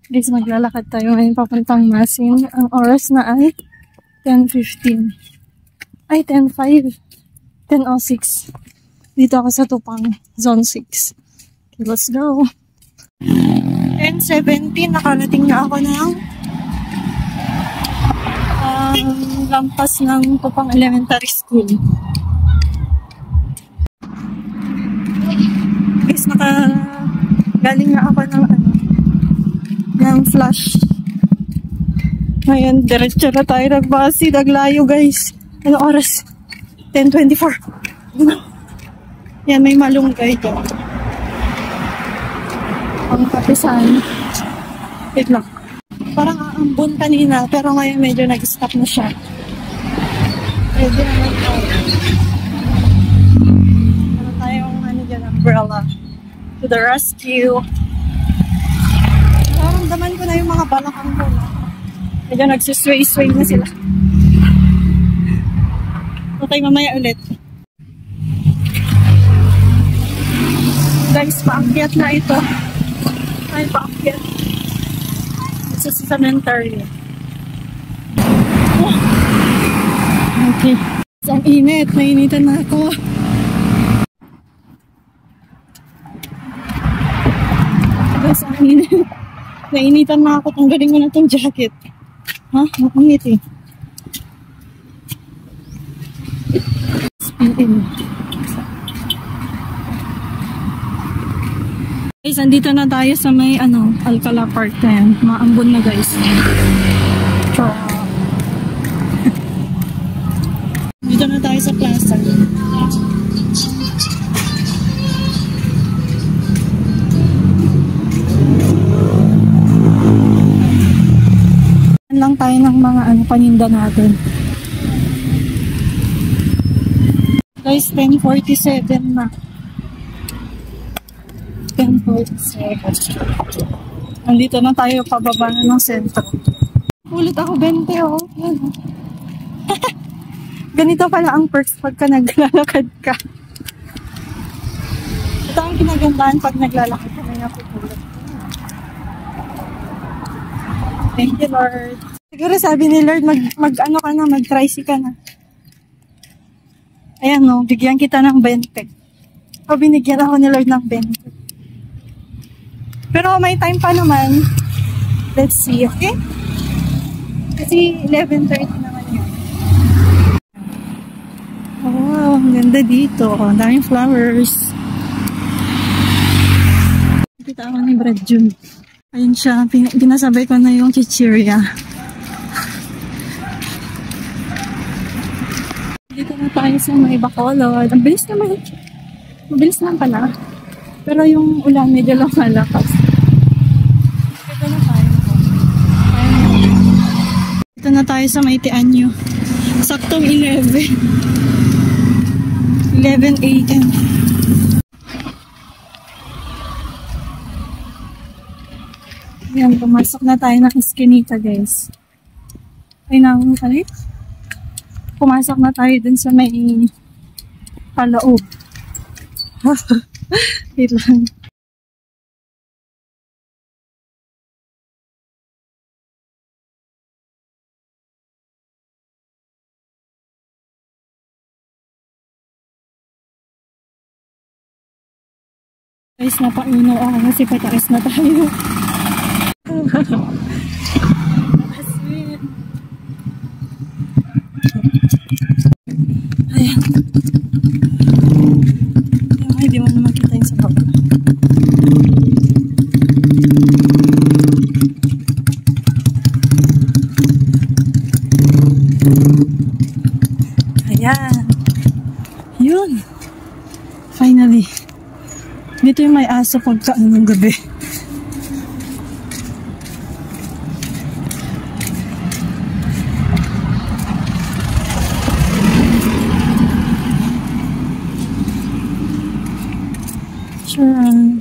Guys, maglalakad tayo ngayon papuntang Masin. Ang oras na ay 10:15. Ay, 10:05. 10:06. Dito ako sa Tupang, Zone 6. Okay, let's go. 10:17, nakarating na ako ng lampas ng Tupang Elementary School. Guys, galing na ako ng flash. Ngayon, diretso na tayo nagbasi. Naglayo, guys. Ano oras? 10:24. Yan, may malunggay dyan. Ang kapisan. Wait lang. Parang aambon kanina, pero ngayon medyo nag-stop na siya. Pwede naman tayo. Ano tayong umbrella. To the rescue. Nararamdaman ko na yung mga balakang ko. Medyo nagsisway-sway na sila. Patay mamaya ulit. Guys, paakyat na ito. Ay, paakyat. Ito sa cemetery. Oh. Okay. Ang init. Nainitan na ako. Guys, ang init. Nainitan na ako. Tanggalin ko na itong jacket. Ha? Makangit eh. SPM. Guys, andito na tayo sa may Alcala Park na yan. Maambon na guys. Dito na tayo sa plaza. Lang tayo ng mga paninda natin. Guys, 10:47 na. 10:47. Nandito na tayo pababa na ng sentro. Ulit ako 20 oh. Ganito pala ang perks pagka naglalakad ka. Ito ang kinagandaan pag naglalakad ka na napupulot. Thank you, Lord. Siguro sabi ni Lord, mag-tricy ka na. Ayan, no, bigyan kita ng 20. O, binigyan ako ni Lord ng 20. Pero may time pa naman. Let's see, okay? Kasi 11:30 naman yun. Oh, ang ganda dito. Ang daming flowers. Kita ako ni Brad June. Ayun siya, pinasabay ko na yung chichirya. Dito na tayo sa may Bacolod. Ang bilis naman. Mabilis naman pala. Pero yung ulan medyo lang malakas. Dito na tayo. Dito na tayo sa may Tianyo. Saktong 11 a.m. Yan, pumasok na tayo ng Eskinita, guys. Ay, pumasok na tayo dun sa may paloob. Wait lang. Guys, napaunaw ako kasi pataas na tayo. Ayan. Hindi mo naman kita yung sa baba. Ayan. Yun. Finally. Dito yung may aso pagka ng gabi. Sure.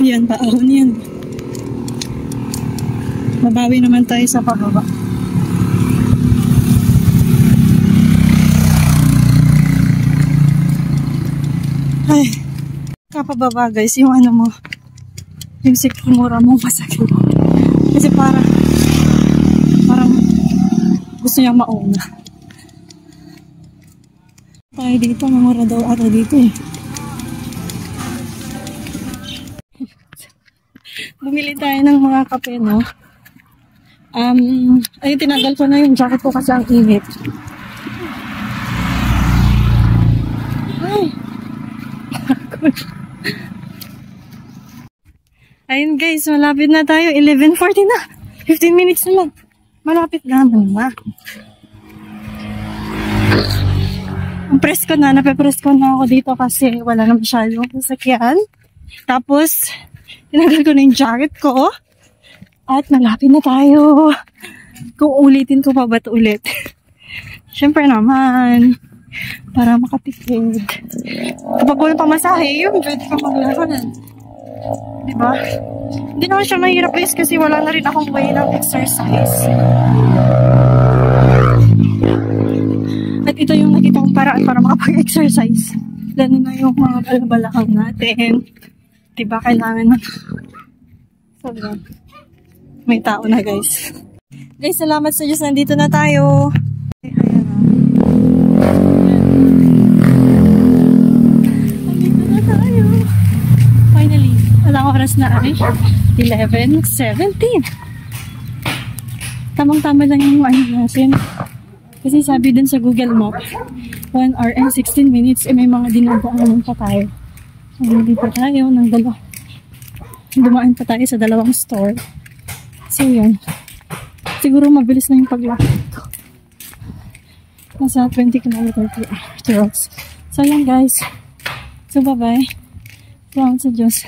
Yan, paahon yan. Mabawi naman tayo sa pababa. pababa guys, yung ano mo, yung sikimura mo masakit. Kasi parang gusto niya mauna. Tayo dito, mamura daw ata dito eh. Bumili tayo ng mga kape, no? Ayun, tinanggal ko na yung jacket ko kasi ang init. Ay! Ayun guys, malapit na tayo. 11:40 na. 15 minutes na lang. Malapit naman na. Ang presko na, nape-presko na ako dito kasi wala na masyadong sasakyan. Tapos, tinanggal ko na yung jacket ko. At malapit na tayo. Kung ulitin ko pa ba't ulit? Siyempre naman, para makatipid. Kapag walang pamasahe, yun, pwede ka maglakad. Diba? Hindi naman siya mahirap guys kasi wala na rin akong way ng exercise. At ito yung nakita kong paraan para makapag-exercise. Lalo na yung mga balabalakang natin. Diba? Kailangan na. So, may tao na guys. Guys, salamat sa Diyos. Nandito na tayo. Nandito na tayo. Finally. Walang oras na ay 11:17. Tamang-tama lang yung ano natin. Kasi sabi dun sa Google Map, 1 hour and 16 minutes, may mga dinadaanan pa tayo. So, hindi pa tayo ng dumaan pa tayo sa dalawang store. So, yun. Siguro mabilis na yung paglakad ko. Nasa 20 km per hour. So, yan guys. So, bye-bye. Salamat sa Diyos.